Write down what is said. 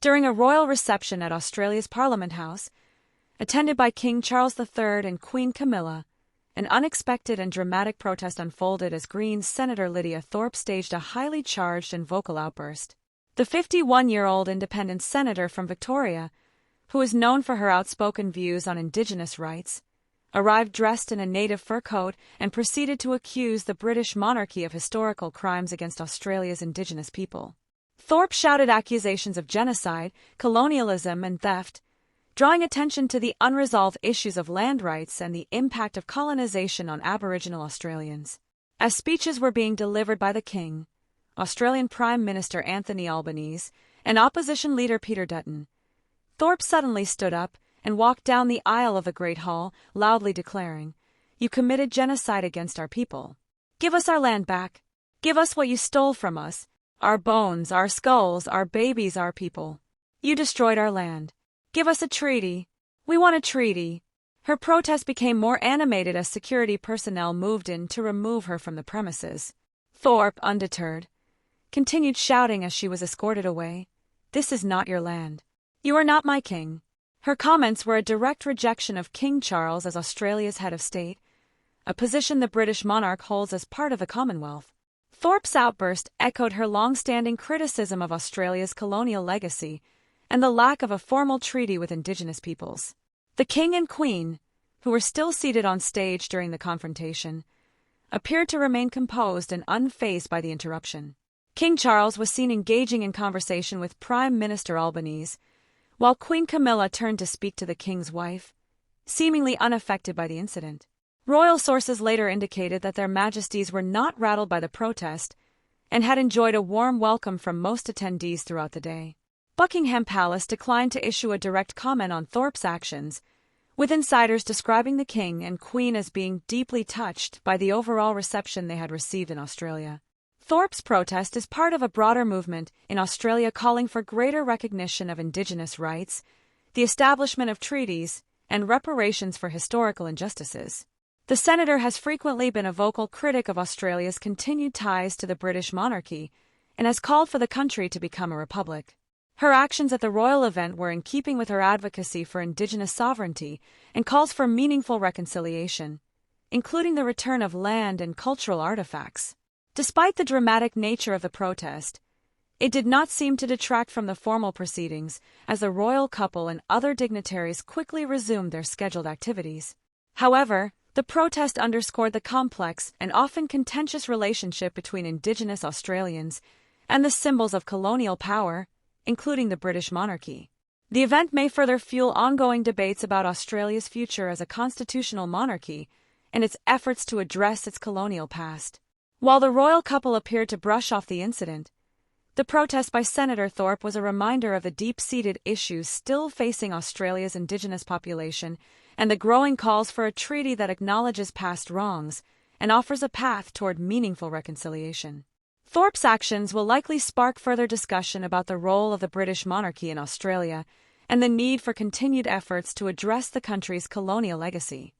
During a royal reception at Australia's Parliament House, attended by King Charles III and Queen Camilla, an unexpected and dramatic protest unfolded as Greens Senator Lidia Thorpe staged a highly charged and vocal outburst. The 51-year-old independent senator from Victoria, who is known for her outspoken views on Indigenous rights, arrived dressed in a native fur coat and proceeded to accuse the British monarchy of historical crimes against Australia's Indigenous people. Thorpe shouted accusations of genocide, colonialism, and theft, drawing attention to the unresolved issues of land rights and the impact of colonization on Aboriginal Australians. As speeches were being delivered by the King, Australian Prime Minister Anthony Albanese, and opposition leader Peter Dutton, Thorpe suddenly stood up and walked down the aisle of the Great Hall, loudly declaring, "You committed genocide against our people. Give us our land back. Give us what you stole from us, our bones, our skulls, our babies, our people. You destroyed our land. Give us a treaty. We want a treaty." Her protest became more animated as security personnel moved in to remove her from the premises. Thorpe, undeterred, continued shouting as she was escorted away, "This is not your land. You are not my king." Her comments were a direct rejection of King Charles as Australia's head of state, a position the British monarch holds as part of the Commonwealth. Thorpe's outburst echoed her long-standing criticism of Australia's colonial legacy and the lack of a formal treaty with Indigenous peoples. The King and Queen, who were still seated on stage during the confrontation, appeared to remain composed and unfazed by the interruption. King Charles was seen engaging in conversation with Prime Minister Albanese, while Queen Camilla turned to speak to the King's wife, seemingly unaffected by the incident. Royal sources later indicated that their Majesties were not rattled by the protest and had enjoyed a warm welcome from most attendees throughout the day. Buckingham Palace declined to issue a direct comment on Thorpe's actions, with insiders describing the King and Queen as being deeply touched by the overall reception they had received in Australia. Thorpe's protest is part of a broader movement in Australia calling for greater recognition of Indigenous rights, the establishment of treaties, and reparations for historical injustices. The senator has frequently been a vocal critic of Australia's continued ties to the British monarchy and has called for the country to become a republic. Her actions at the royal event were in keeping with her advocacy for Indigenous sovereignty and calls for meaningful reconciliation, including the return of land and cultural artifacts. Despite the dramatic nature of the protest, it did not seem to detract from the formal proceedings, as the royal couple and other dignitaries quickly resumed their scheduled activities. However, the protest underscored the complex and often contentious relationship between Indigenous Australians and the symbols of colonial power, including the British monarchy. The event may further fuel ongoing debates about Australia's future as a constitutional monarchy and its efforts to address its colonial past. While the royal couple appeared to brush off the incident, the protest by Senator Thorpe was a reminder of the deep-seated issues still facing Australia's Indigenous population and the growing calls for a treaty that acknowledges past wrongs and offers a path toward meaningful reconciliation. Thorpe's actions will likely spark further discussion about the role of the British monarchy in Australia and the need for continued efforts to address the country's colonial legacy.